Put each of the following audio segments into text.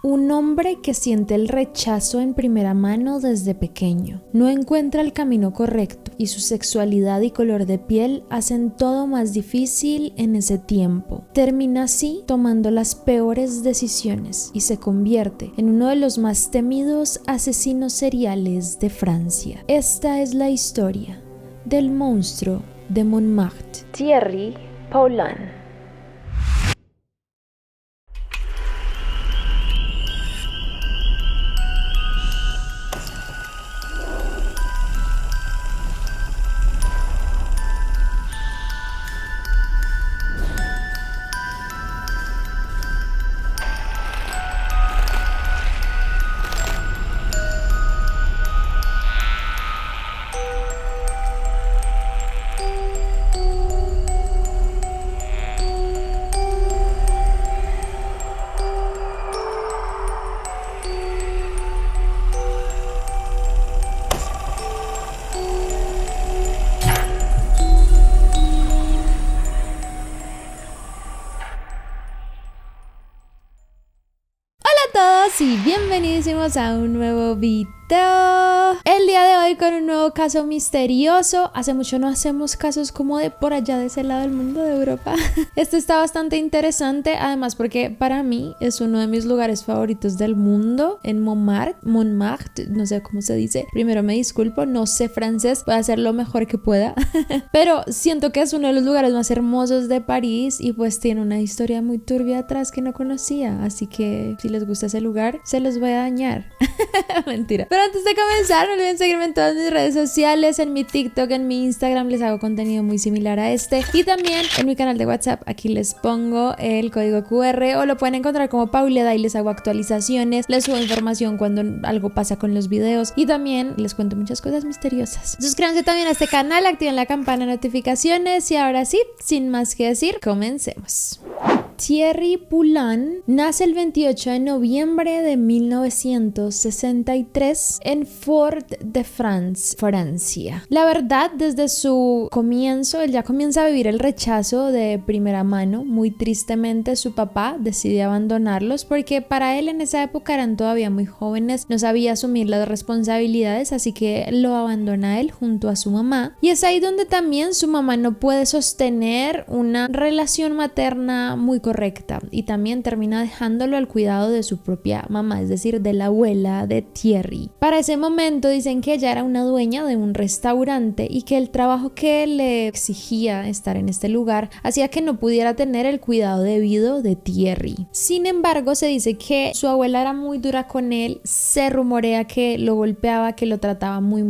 Un hombre que siente el rechazo en primera mano desde pequeño. No encuentra el camino correcto y su sexualidad y color de piel hacen todo más difícil en ese tiempo. Termina así tomando las peores decisiones y se convierte en uno de los más temidos asesinos seriales de Francia. Esta es la historia del monstruo de Montmartre. Thierry Paulhan. Y bienvenidísimos a un nuevo video. El día de hoy con un nuevo caso misterioso. Hace mucho no hacemos casos como de por allá de ese lado del mundo, de Europa. Este está bastante interesante, además porque para mí es uno de mis lugares favoritos del mundo, en Montmartre, no sé cómo se dice. Primero me disculpo, no sé francés, voy a hacer lo mejor que pueda. Pero siento que es uno de los lugares más hermosos de París y pues tiene una historia muy turbia atrás que no conocía, así que si les gusta ese lugar, se los voy a dañar. Mentira. Pero antes de comenzar, no olviden seguirme en todas mis redes sociales, en mi TikTok, en mi Instagram, les hago contenido muy similar a este, y también en mi canal de WhatsApp. Aquí les pongo el código QR o lo pueden encontrar como Pauleda y les hago actualizaciones, les subo información cuando algo pasa con los videos y también les cuento muchas cosas misteriosas. Suscríbanse también a este canal, activen la campana de notificaciones y ahora sí, sin más que decir, comencemos. Thierry Paulhan nace el 28 de noviembre de 1963 en Fort-de-France, Francia. La verdad, desde su comienzo, él ya comienza a vivir el rechazo de primera mano. Muy tristemente, su papá decide abandonarlos porque para él en esa época eran todavía muy jóvenes, no sabía asumir las responsabilidades, así que lo abandona él junto a su mamá. Y es ahí donde también su mamá no puede sostener una relación materna muy correcta y también termina dejándolo al cuidado de su propia mamá, es decir, de la abuela de Thierry. Para ese momento dicen que ella era una dueña de un restaurante y que el trabajo que le exigía estar en este lugar hacía que no pudiera tener el cuidado debido de Thierry. Sin embargo, se dice que su abuela era muy dura con él, se rumorea que lo golpeaba, que lo trataba muy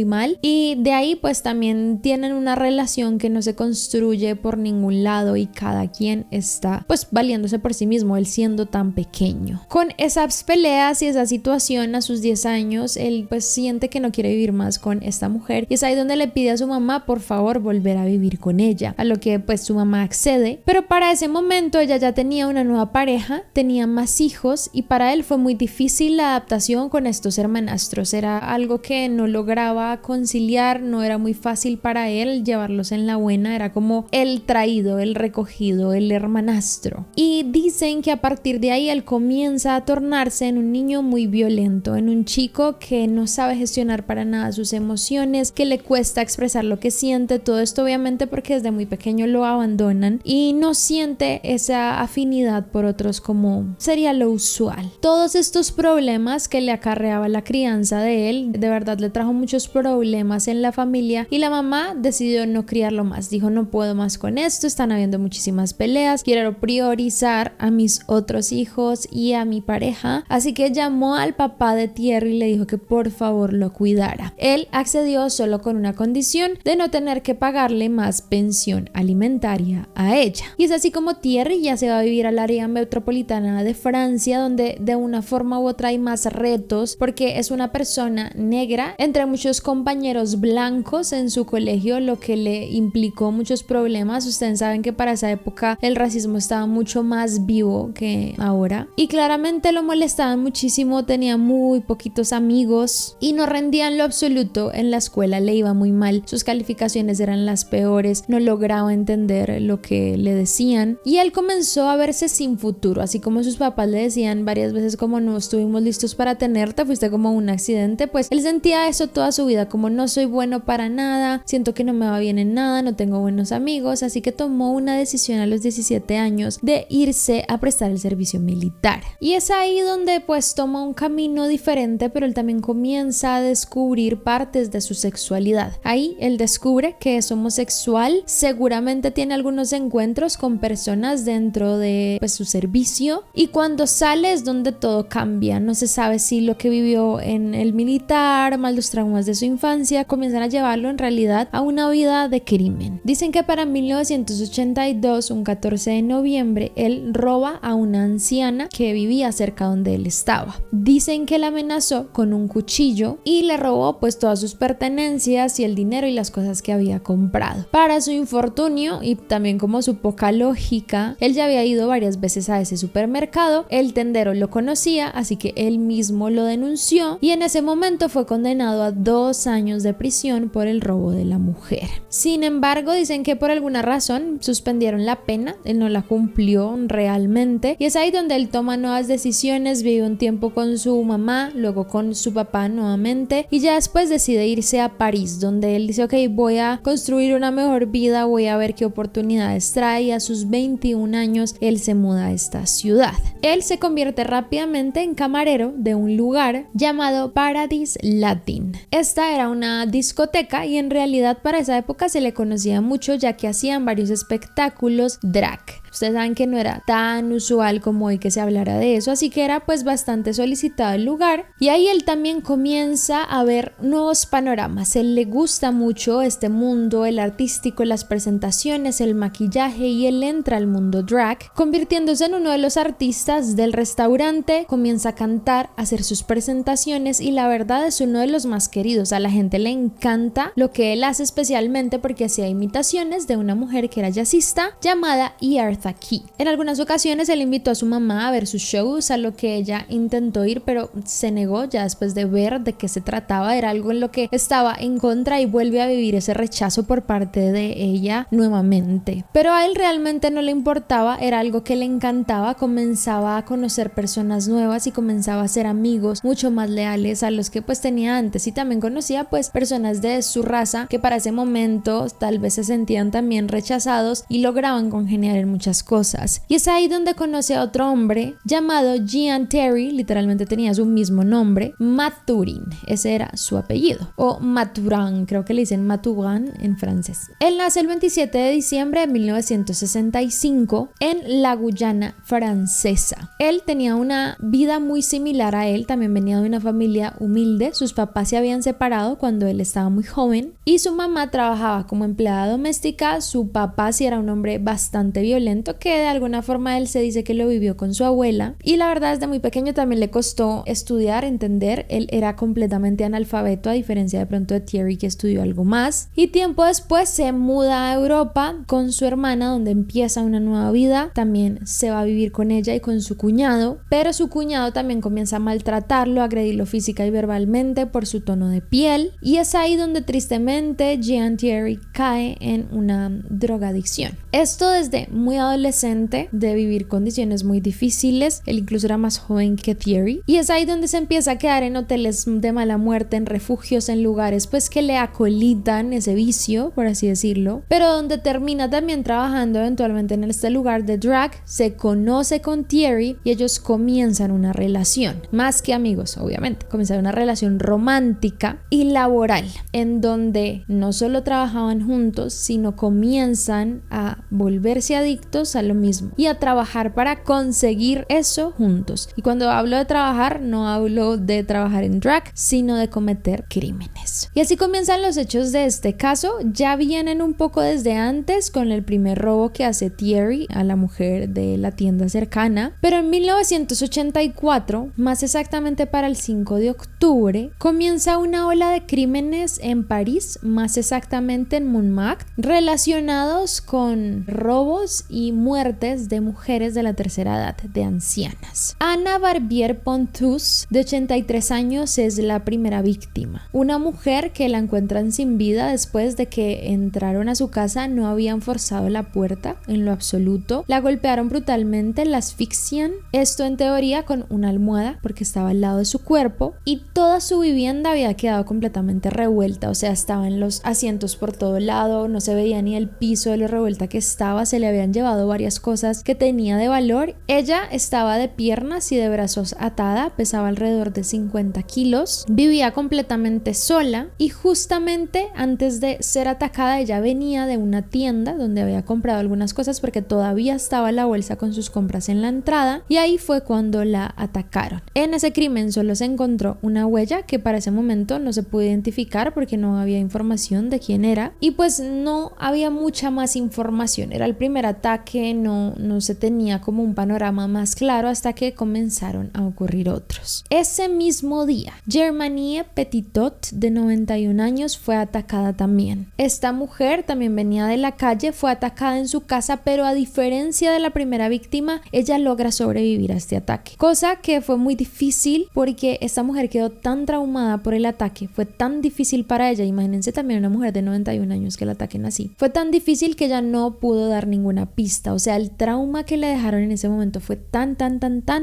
mal, y de ahí pues también tienen una relación que no se construye por ningún lado y cada quien está pues valiéndose por sí mismo, él siendo tan pequeño. Con esas peleas y esa situación a sus 10 años, él pues siente que no quiere vivir más con esta mujer y es ahí donde le pide a su mamá por favor volver a vivir con ella, a lo que pues su mamá accede, pero para ese momento ella ya tenía una nueva pareja, tenía más hijos y para él fue muy difícil la adaptación con estos hermanastros, era algo que no lograba conciliar, no era muy fácil para él llevarlos en la buena, era como el traído, el recogido, el hermanastro. Y dicen que a partir de ahí él comienza a tornarse en un niño muy violento, en un chico que no sabe gestionar para nada sus emociones, que le cuesta expresar lo que siente, todo esto obviamente porque desde muy pequeño lo abandonan y no siente esa afinidad por otros como sería lo usual. Todos estos problemas que le acarreaba la crianza de él, de verdad le trajo muchos problemas en la familia y la mamá decidió no criarlo más, dijo no puedo más con esto, están habiendo muchísimas peleas, quiero priorizar a mis otros hijos y a mi pareja, así que llamó al papá de Thierry y le dijo que por favor lo cuidara. Él accedió solo con una condición de no tener que pagarle más pensión alimentaria a ella. Y es así como Thierry ya se va a vivir al área metropolitana de Francia, donde de una forma u otra hay más retos porque es una persona negra entre muchos compañeros blancos en su colegio, lo que le implicó muchos problemas. Ustedes saben que para esa época el racismo estaba mucho más vivo que ahora y claramente lo molestaban muchísimo, tenía muy poquitos amigos y no rendía en lo absoluto en la escuela, le iba muy mal, sus calificaciones eran las peores, no lograba entender lo que le decían y él comenzó a verse sin futuro, así como sus papás le decían varias veces como no estuvimos listos para tenerte, fuiste como un accidente, pues él sentía eso toda su vida, como no soy bueno para nada, siento que no me va bien en nada, no tengo buenos amigos, así que tomó una decisión a los 17 años de irse a prestar el servicio militar. Y es ahí donde pues toma un camino diferente, pero él también comienza a descubrir partes de su sexualidad. Ahí él descubre que es homosexual, seguramente tiene algunos encuentros con personas dentro de pues, su servicio y cuando sale es donde todo cambia, no se sabe si lo que vivió en el militar, más los traumas de su infancia, comienzan a llevarlo en realidad a una vida de crimen. Dicen que para 1982, un 14 de noviembre, él roba a una anciana que vivía cerca donde él estaba. Dicen que la amenazó con un cuchillo y le robó pues todas sus pertenencias y el dinero y las cosas que había comprado. Para su infortunio y también como su poca lógica, él ya había ido varias veces a ese supermercado, el tendero lo conocía, así que él mismo lo denunció y en ese momento fue condenado a 2 años de prisión por el robo de la mujer. Sin embargo, dicen que por alguna razón suspendieron la pena, él no la cumplió realmente y es ahí donde él toma nuevas decisiones, vive un tiempo con su mamá, luego con su papá nuevamente y ya después decide irse a París, donde él dice ok, voy a construir una mejor vida, voy a ver qué oportunidades trae y a sus 21 años él se muda a esta ciudad. Él se convierte rápidamente en camarero de un lugar llamado Paradise Latin. Esta era una discoteca y en realidad para esa época se le conocía mucho ya que hacían varios espectáculos drag. Ustedes saben que no era tan usual como hoy que se hablara de eso, así que era pues bastante solicitado el lugar y ahí él también comienza a ver nuevos panoramas. Él le gusta mucho este mundo, el artístico, las presentaciones, el maquillaje y él entra al mundo drag, convirtiéndose en uno de los artistas del restaurante, comienza a cantar, a hacer sus presentaciones y la verdad es uno de los más queridos. A la gente le encanta lo que él hace especialmente porque hacía imitaciones de una mujer que era jazzista llamada Eartha Kitt. En algunas ocasiones él invitó a su mamá a ver sus shows, a lo que ella intentó ir pero se negó ya después de ver de qué se trataba, era algo en lo que estaba en contra y vuelve a vivir ese rechazo por parte de ella nuevamente. Pero a él realmente no le importaba, era algo que le encantaba, comenzaba a conocer personas nuevas y comenzaba a ser amigos mucho más leales a los que pues tenía antes y también conocía pues personas de su raza que para ese momento tal vez se sentían también rechazados y lograban congeniar en muchas cosas. Y es ahí donde conoce a otro hombre llamado Gian Terry, literalmente tenía su mismo nombre, Mathurin, ese era su apellido, o Mathurin, creo que le dicen Mathurin en francés. Él nace el 27 de diciembre de 1965 en la Guyana francesa. Él tenía una vida muy similar a él, también venía de una familia humilde, sus papás se habían separado cuando él estaba muy joven y su mamá trabajaba como empleada doméstica, su papá sí era un hombre bastante violento que de alguna forma él se dice que lo vivió con su abuela y la verdad desde muy pequeño también le costó estudiar, entender, él era completamente analfabeto a diferencia de pronto de Thierry que estudió algo más y tiempo después se muda a Europa con su hermana donde empieza una nueva vida, también se va a vivir con ella y con su cuñado, pero su cuñado también comienza a maltratarlo, a agredirlo física y verbalmente por su tono de piel y es ahí donde tristemente Gian Thierry cae en una drogadicción. Esto desde muy adolescente, de vivir condiciones muy difíciles, él incluso era más joven que Thierry y es ahí donde se empieza a quedar en hoteles de mala muerte, en refugios, en lugares pues que le acolitan ese vicio, por así decirlo, pero donde termina también trabajando eventualmente en este lugar de drag, se conoce con Thierry y ellos comienzan una relación, más que amigos obviamente, comienzan una relación romántica y laboral, en donde no solo trabajaban juntos, sino comienzan a volverse adictos a lo mismo y a trabajar para conseguir eso juntos. Y cuando hablo de trabajar, no hablo de trabajar en drag, sino de cometer crímenes. Y así comienzan los hechos de este caso. Ya vienen un poco desde antes con el primer robo que hace Thierry a la mujer de la tienda cercana, pero en 1984, más exactamente para el 5 de octubre, comienza una ola de crímenes en París, más exactamente en Montmartre, relacionados con robos y y muertes de mujeres de la tercera edad, de ancianas. Ana Barbier Pontus, de 83 años, es la primera víctima. Una mujer que la encuentran sin vida después de que entraron a su casa, no habían forzado la puerta en lo absoluto, la golpearon brutalmente, la asfixian, esto en teoría con una almohada porque estaba al lado de su cuerpo, y toda su vivienda había quedado completamente revuelta, o sea, estaban los asientos por todo lado, no se veía ni el piso de lo revuelta que estaba, se le habían llevado varias cosas que tenía de valor. Ella estaba de piernas y de brazos atada, pesaba alrededor de 50 kilos, vivía completamente sola y justamente antes de ser atacada ella venía de una tienda donde había comprado algunas cosas porque todavía estaba la bolsa con sus compras en la entrada, y ahí fue cuando la atacaron. En ese crimen solo se encontró una huella que para ese momento no se pudo identificar porque no había información de quién era, y pues no había mucha más información. Era el primer ataque, no se tenía como un panorama más claro hasta que comenzaron a ocurrir otros. Ese mismo día, Germanie Petitot, de 91 años, fue atacada también. Esta mujer también venía de la calle, fue atacada en su casa, pero a diferencia de la primera víctima, ella logra sobrevivir a este ataque, cosa que fue muy difícil porque esta mujer quedó tan traumada por el ataque, fue tan difícil para ella. Imagínense también una mujer de 91 años que la ataquen así, fue tan difícil que ella no pudo dar ninguna pista, o sea, el trauma que le dejaron en ese momento fue tan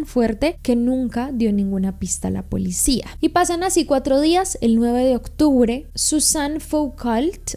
fuerte que nunca dio ninguna pista a la policía. Y pasan así 4 días. El 9 de octubre, Suzanne Foucault,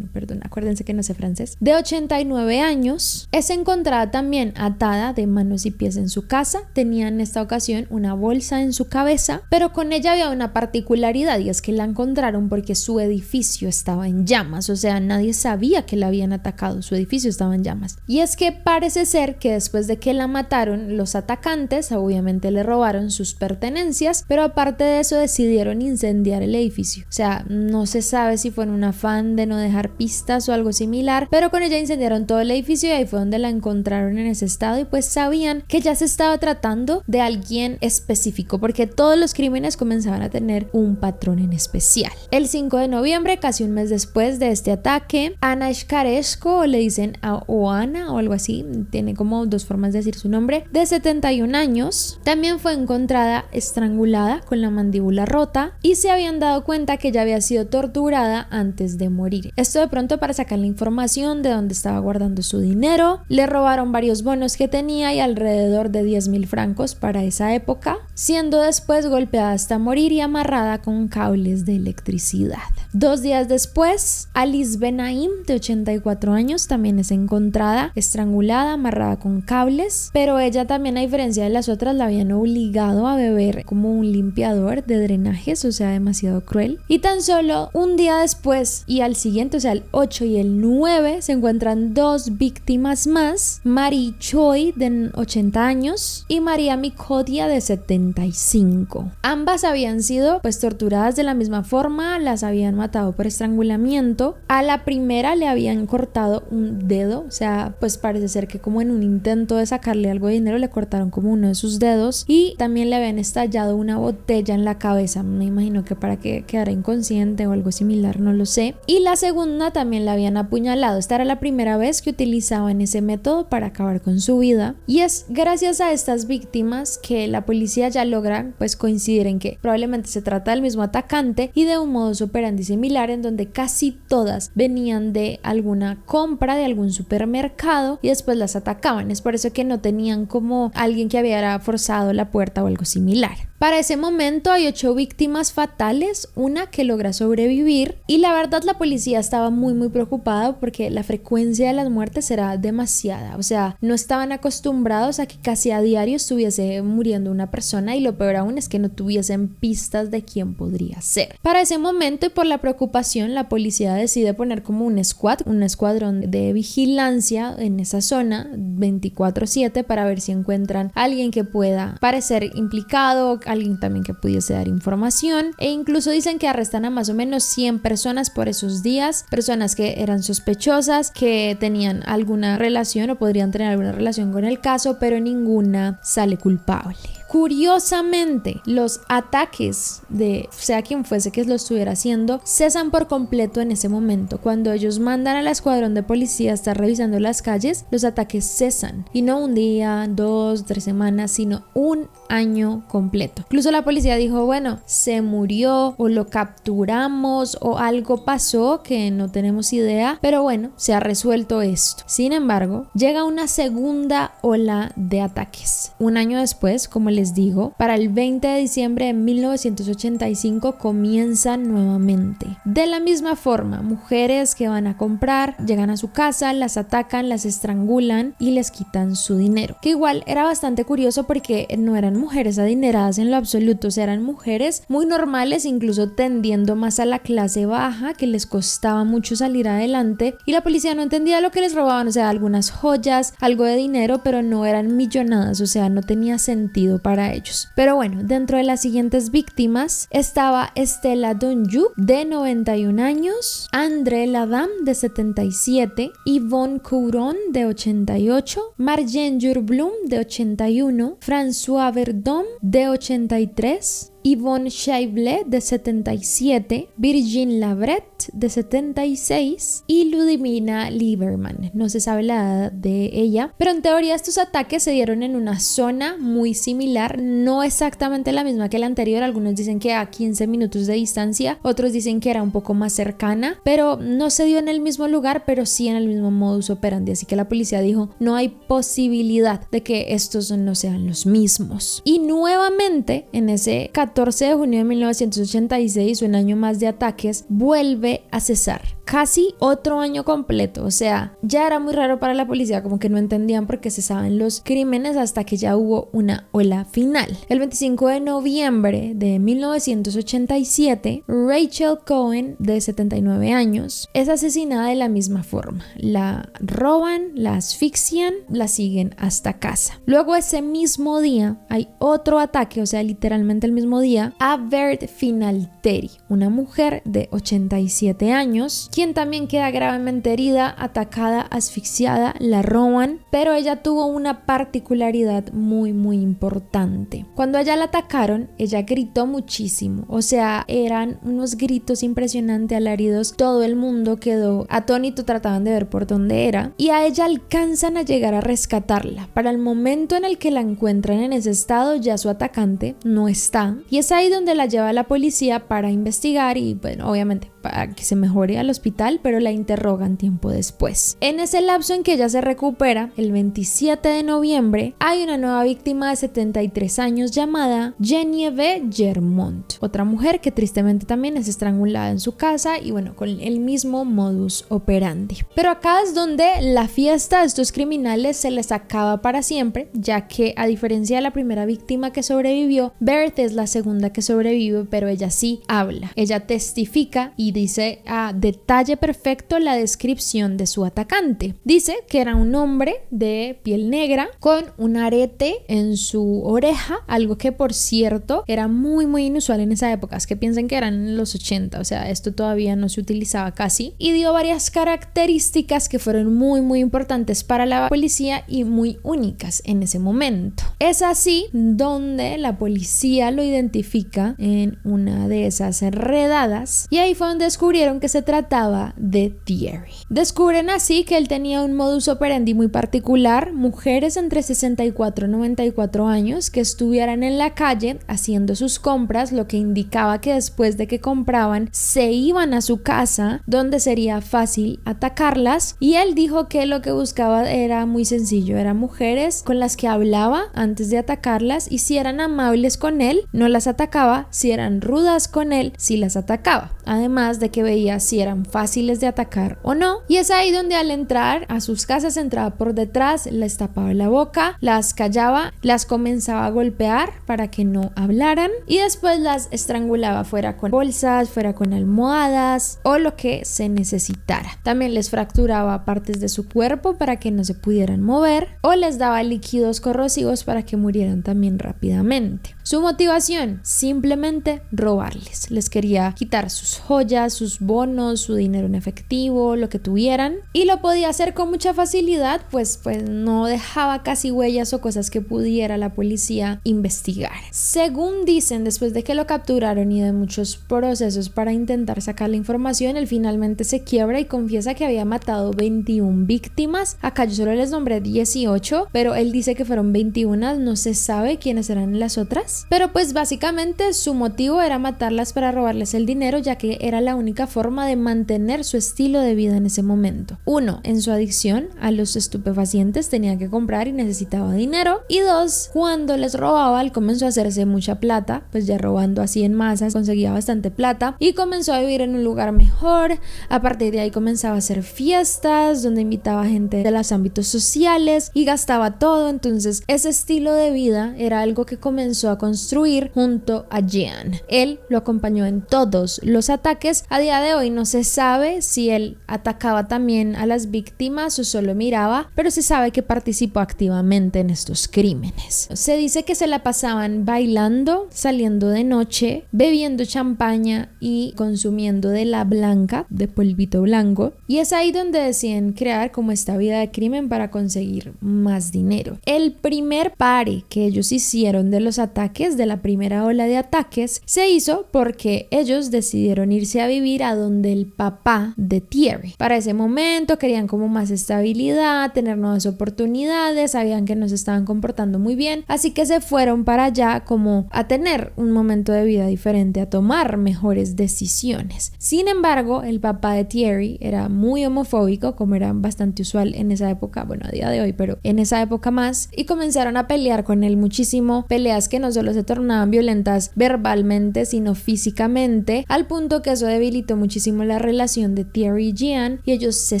acuérdense que no sé francés, de 89 años, es encontrada también atada de manos y pies en su casa. Tenía en esta ocasión una bolsa en su cabeza, pero con ella había una particularidad, y es que la encontraron porque su edificio estaba en llamas, o sea, nadie sabía que la habían atacado, su edificio estaba en llamas. Y es que parece ser que después de que la mataron, los atacantes obviamente le robaron sus pertenencias, pero aparte de eso decidieron incendiar el edificio. O sea, no se sabe si fue en un afán de no dejar pistas o algo similar, pero con ella incendiaron todo el edificio y ahí fue donde la encontraron en ese estado, y pues sabían que ya se estaba tratando de alguien específico porque todos los crímenes comenzaban a tener un patrón en especial. El 5 de noviembre, casi un mes después de este ataque, Ana Shkaresko, o le dicen a Oana o algo así, tiene como 2 formas de decir su nombre, de 71 años, también fue encontrada estrangulada con la mandíbula rota, y se habían dado cuenta que ella había sido torturada antes de morir. Esto de pronto para sacar la información de dónde estaba guardando su dinero. Le robaron varios bonos que tenía y alrededor de 10,000 francos para esa época, siendo después golpeada hasta morir y amarrada con cables de electricidad. 2 días después, Alice Benaim, de 84 años, también es encontrada estrangulada, amarrada con cables, pero ella también, a diferencia de las otras, la habían obligado a beber como un limpiador de drenajes, o sea, demasiado cruel. Y tan solo un día después y al siguiente, o sea, el 8 y el 9, se encuentran 2 víctimas más, Marie Choi, de 80 años, y María Mikodia, de 75. Ambas habían sido pues torturadas de la misma forma, las habían matado por estrangulamiento. A la primera le habían cortado un dedo, o sea, pues parece ser que como en un intento de sacarle algo de dinero le cortaron como uno de sus dedos, y también le habían estallado una botella en la cabeza, me imagino que para que quedara inconsciente o algo similar, no lo sé. Y la segunda también la habían apuñalado. Esta era la primera vez que utilizaban ese método para acabar con su vida, y es gracias a estas víctimas que la policía ya logra pues coincidir en que probablemente se trata del mismo atacante y de un modus operandi similar, en donde casi todas venían de alguna compra de algún supermercado y después las atacaban. Es por eso que no tenían como alguien que había forzado la puerta o algo similar. Para ese momento hay 8 víctimas fatales, una que logra sobrevivir, y la verdad la policía estaba muy preocupada porque la frecuencia de las muertes era demasiada, o sea, no estaban acostumbrados a que casi a diario estuviese muriendo una persona, y lo peor aún es que no tuviesen pistas de quién podría ser. Para ese momento y por la preocupación, la policía decide poner como un escuadrón de vigilancia en esa zona 24/7 para ver si encuentran a alguien que pueda parecer implicado, alguien también que pudiese dar información, e incluso dicen que arrestan a más o menos 100 personas por esos días, personas que eran sospechosas, que tenían alguna relación o podrían tener alguna relación con el caso, pero ninguna sale culpable. Curiosamente, los ataques de sea quien fuese que lo estuviera haciendo cesan por completo en ese momento. Cuando ellos mandan al escuadrón de policía a estar revisando las calles, los ataques cesan. Y no un día, 2, 3 semanas, sino un año completo. Incluso la policía dijo, bueno, se murió o lo capturamos o algo pasó que no tenemos idea, pero bueno, se ha resuelto esto. Sin embargo, llega una segunda ola de ataques. Un año después, como les digo, para el 20 de diciembre de 1985 comienzan nuevamente. De la misma forma, mujeres que van a comprar, llegan a su casa, las atacan, las estrangulan y les quitan su dinero. Que igual era bastante curioso porque no eran mujeres adineradas en lo absoluto, o sea, eran mujeres muy normales, incluso tendiendo más a la clase baja, que les costaba mucho salir adelante y la policía no entendía lo que les robaban, o sea, algunas joyas, algo de dinero, pero no eran millonadas, o sea, no tenía sentido para ellos. Pero bueno, dentro de las siguientes víctimas estaba Estela Donju, de 91 años, André Ladam, de 77, Yvonne Couron, de 88, Marjane Jurblum, de 81, François Verdon, de 83, Yvonne Scheible, de 77, Virginie Labret, de 76 y Ludmila Lieberman. No se sabe la edad de ella, pero en teoría estos ataques se dieron en una zona muy similar, no exactamente la misma que la anterior. Algunos dicen que a 15 minutos de distancia, otros dicen que era un poco más cercana, pero no se dio en el mismo lugar, pero sí en el mismo modus operandi. Así que la policía dijo, no hay posibilidad de que estos no sean los mismos. Y nuevamente, en ese 14 de junio de 1986, un año más de ataques, vuelve a cesar. Casi otro año completo, o sea, ya era muy raro para la policía, como que no entendían por qué cesaban los crímenes hasta que ya hubo una ola final. El 25 de noviembre de 1987, Rachel Cohen, de 79 años, es asesinada de la misma forma. La roban, la asfixian, la siguen hasta casa. Luego ese mismo día hay otro ataque, o sea, literalmente el mismo día, a Bert Finalteri, una mujer de 87 años, quien también queda gravemente herida, atacada, asfixiada, la roban, pero ella tuvo una particularidad muy importante. Cuando a ella la atacaron, ella gritó muchísimo, o sea, eran unos gritos impresionantes, alaridos, todo el mundo quedó atónito, trataban de ver por dónde era, y a ella alcanzan a llegar a rescatarla. Para el momento en el que la encuentran en ese estado, ya su atacante no está, y es ahí donde la lleva la policía para investigar y, bueno, obviamente para que se mejore al hospital, pero la interrogan tiempo después. En ese lapso en que ella se recupera, el 27 de noviembre, hay una nueva víctima de 73 años llamada Genevieve Germont, otra mujer que tristemente también es estrangulada en su casa y bueno, con el mismo modus operandi. Pero acá es donde la fiesta de estos criminales se les acaba para siempre, ya que a diferencia de la primera víctima que sobrevivió, Bert es la segunda que sobrevive, pero ella sí habla, ella testifica y dice a detalle perfecto la descripción de su atacante. Dice que era un hombre de piel negra con un arete en su oreja, algo que por cierto era muy inusual en esa época, es que piensen que eran los 80, o sea, esto todavía no se utilizaba casi, y dio varias características que fueron muy importantes para la policía y muy únicas en ese momento. Es así donde la policía lo identifica en una de esas redadas y ahí fue donde descubrieron que se trataba de Thierry. Descubren así que él tenía un modus operandi muy particular, mujeres entre 64 y 94 años que estuvieran en la calle haciendo sus compras, lo que indicaba que después de que compraban se iban a su casa donde sería fácil atacarlas, y él dijo que lo que buscaba era muy sencillo, eran mujeres con las que hablaba antes de atacarlas y si eran amables con él no las atacaba, si eran rudas con él sí las atacaba, además de que veía si eran fáciles de atacar o no, y es ahí donde al entrar a sus casas entraba por detrás, les tapaba la boca, las callaba, las comenzaba a golpear para que no hablaran y después las estrangulaba, fuera con bolsas, fuera con almohadas o lo que se necesitara. También les fracturaba partes de su cuerpo para que no se pudieran mover o les daba líquidos corrosivos para que murieran también rápidamente. Su motivación, simplemente robarles. Les quería quitar sus joyas, sus bonos, su dinero en efectivo, lo que tuvieran, y lo podía hacer con mucha facilidad, pues no dejaba casi huellas o cosas que pudiera la policía investigar. Según dicen, después de que lo capturaron y de muchos procesos para intentar sacar la información, él finalmente se quiebra y confiesa que había matado 21 víctimas. Acá yo solo les nombré 18, pero él dice que fueron 21, no se sabe quiénes eran las otras, pero pues básicamente su motivo era matarlas para robarles el dinero, ya que era la única forma de mantener su estilo de vida en ese momento. 1. En su adicción a los estupefacientes tenía que comprar y necesitaba dinero, y 2. Cuando les robaba, él comenzó a hacerse mucha plata, pues ya robando así en masas conseguía bastante plata y comenzó a vivir en un lugar mejor. A partir de ahí comenzaba a hacer fiestas donde invitaba gente de los ámbitos sociales y gastaba todo. Entonces ese estilo de vida era algo que comenzó a construir junto a Jean. Él lo acompañó en todos los ataques. A día de hoy no se sabe si él atacaba también a las víctimas o solo miraba, pero se sabe que participó activamente en estos crímenes. Se dice que se la pasaban bailando, saliendo de noche, bebiendo champaña y consumiendo de la blanca, de polvito blanco, y es ahí donde deciden crear como esta vida de crimen para conseguir más dinero. El primer pare que ellos hicieron de los ataques, de la primera ola de ataques, se hizo porque ellos decidieron irse a vivir a donde el papá de Thierry. Para ese momento querían como más estabilidad, tener nuevas oportunidades, sabían que no se estaban comportando muy bien, así que se fueron para allá como a tener un momento de vida diferente, a tomar mejores decisiones. Sin embargo, el papá de Thierry era muy homofóbico, como era bastante usual en esa época, bueno, a día de hoy, pero en esa época más, y comenzaron a pelear con él muchísimo, peleas que no solo se tornaban violentas verbalmente, sino físicamente, al punto que eso debilitó muchísimo la relación de Thierry y Jean, y ellos se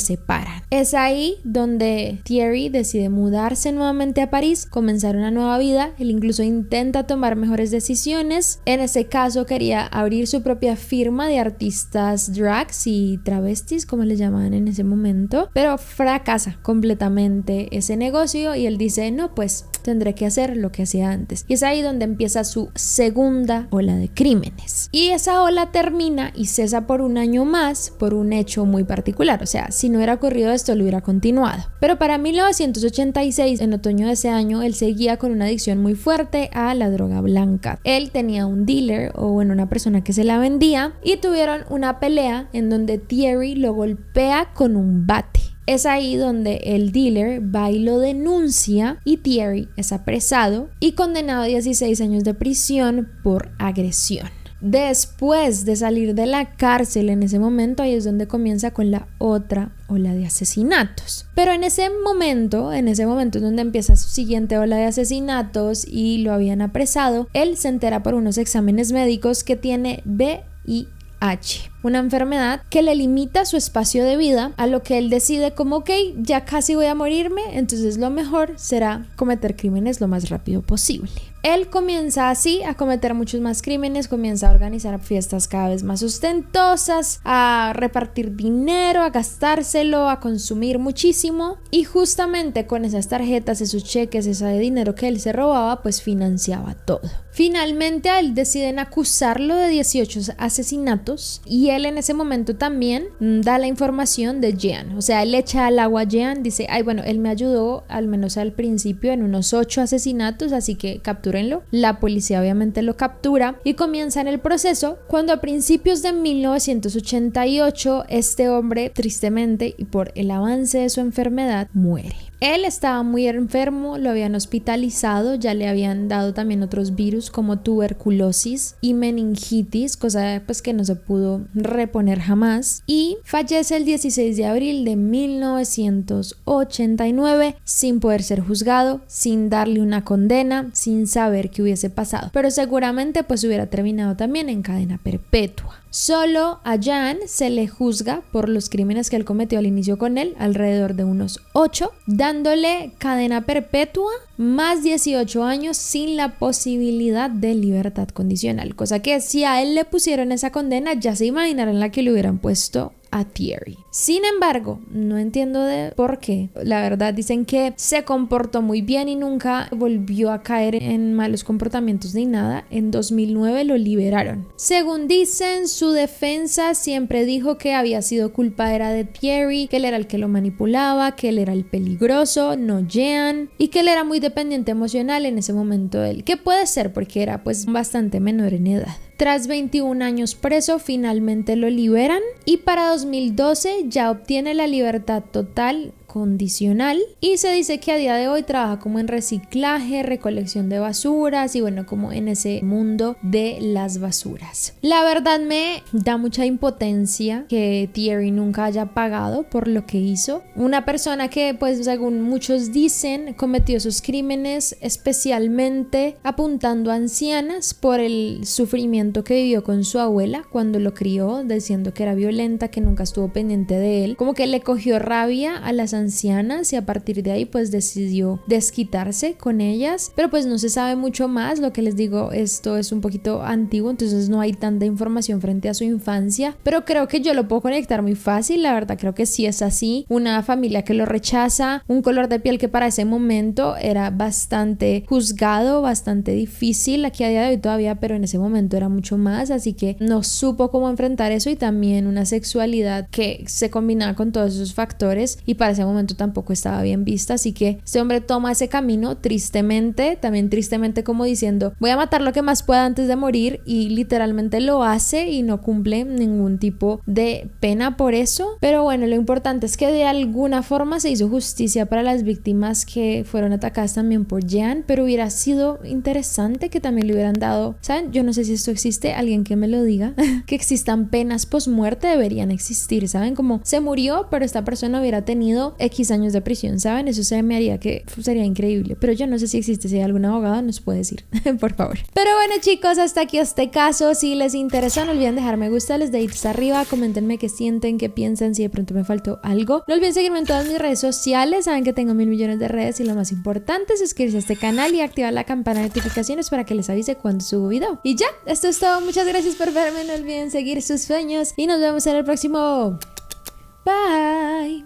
separan. Es ahí donde Thierry decide mudarse nuevamente a París, comenzar una nueva vida. Él incluso intenta tomar mejores decisiones. En ese caso quería abrir su propia firma de artistas drags y travestis, como le llamaban en ese momento, pero fracasa completamente ese negocio y él dice, no, pues tendré que hacer lo que hacía antes. Y es ahí donde empieza su segunda ola de crímenes. Y esa ola termina y cesa por un año más por un hecho muy particular. O sea, si no hubiera ocurrido esto, lo hubiera continuado. Pero para 1986, en otoño de ese año, él seguía con una adicción muy fuerte a la droga blanca. Él tenía un dealer, o bueno, una persona que se la vendía, y tuvieron una pelea en donde Thierry lo golpea con un bate. Es ahí donde el dealer va y lo denuncia y Thierry es apresado y condenado a 16 años de prisión por agresión. Después de salir de la cárcel, en ese momento, ahí es donde comienza con la otra ola de asesinatos. Pero en ese momento es donde empieza su siguiente ola de asesinatos y lo habían apresado. Él se entera por unos exámenes médicos que tiene VIH, una enfermedad que le limita su espacio de vida, a lo que él decide como, ok, ya casi voy a morirme, entonces lo mejor será cometer crímenes lo más rápido posible. Él comienza así a cometer muchos más crímenes, comienza a organizar fiestas cada vez más ostentosas, a repartir dinero, a gastárselo, a consumir muchísimo, y justamente con esas tarjetas, esos cheques, ese dinero que él se robaba, pues financiaba todo. Finalmente a él deciden acusarlo de 18 asesinatos y él en ese momento también da la información de Jean, o sea, él echa al agua a Jean, dice, ay bueno, él me ayudó al menos al principio en unos 8 asesinatos, así que captúrenlo. La policía obviamente lo captura y comienzan el proceso, cuando a principios de 1988 este hombre, tristemente y por el avance de su enfermedad, muere. Él estaba muy enfermo, lo habían hospitalizado, ya le habían dado también otros virus como tuberculosis y meningitis, cosa pues que no se pudo reponer jamás, y fallece el 16 de abril de 1989 sin poder ser juzgado, sin darle una condena, sin saber qué hubiese pasado, pero seguramente pues hubiera terminado también en cadena perpetua. Solo a Jean se le juzga por los crímenes que él cometió al inicio con él, alrededor de unos 8, dándole cadena perpetua más 18 años sin la posibilidad de libertad condicional, cosa que si a él le pusieron esa condena ya se imaginarán la que le hubieran puesto a Thierry. Sin embargo, no entiendo de por qué. La verdad, dicen que se comportó muy bien y nunca volvió a caer en malos comportamientos ni nada. En 2009 lo liberaron. Según dicen, su defensa siempre dijo que había sido culpa era de Thierry, que él era el que lo manipulaba, que él era el peligroso, no Jean, y que él era muy dependiente emocional en ese momento de él. Que puede ser porque era pues bastante menor en edad. Tras 21 años preso, finalmente lo liberan y para 2012 ya obtiene la libertad total condicional y se dice que a día de hoy trabaja como en reciclaje, recolección de basuras y bueno, como en ese mundo de las basuras. La verdad me da mucha impotencia que Thierry nunca haya pagado por lo que hizo. Una persona que pues según muchos dicen cometió esos crímenes especialmente apuntando a ancianas por el sufrimiento que vivió con su abuela cuando lo crió, diciendo que era violenta, que nunca estuvo pendiente de él, como que le cogió rabia a las ancianas y a partir de ahí pues decidió desquitarse con ellas, pero pues no se sabe mucho más. Lo que les digo, esto es un poquito antiguo, entonces no hay tanta información frente a su infancia, pero creo que yo lo puedo conectar muy fácil. La verdad creo que sí es así, una familia que lo rechaza, un color de piel que para ese momento era bastante juzgado, bastante difícil aquí a día de hoy todavía, pero en ese momento era mucho más, así que no supo cómo enfrentar eso y también una sexualidad que se combinaba con todos esos factores y para ese momento tampoco estaba bien vista, así que este hombre toma ese camino tristemente, también tristemente como diciendo voy a matar lo que más pueda antes de morir y literalmente lo hace y no cumple ningún tipo de pena por eso, pero bueno, lo importante es que de alguna forma se hizo justicia para las víctimas que fueron atacadas también por Jean, pero hubiera sido interesante que también le hubieran dado, ¿saben? Yo no sé si esto existe, alguien que me lo diga, que existan penas post-muerte, deberían existir, ¿saben? Como se murió, pero esta persona hubiera tenido X años de prisión, ¿saben? Eso se me haría que sería increíble, pero yo no sé si existe, si hay algún abogado nos puede decir, por favor. Pero bueno chicos, hasta aquí este caso. Si les interesa, no olviden dejar me gusta, les deditos arriba, coméntenme qué sienten, qué piensan, si de pronto me faltó algo. No olviden seguirme en todas mis redes sociales, saben que tengo 1000 millones de redes y lo más importante es suscribirse a este canal y activar la campana de notificaciones para que les avise cuando subo video. Y ya, esto es todo, muchas gracias por verme, no olviden seguir sus sueños y nos vemos en el próximo. Bye.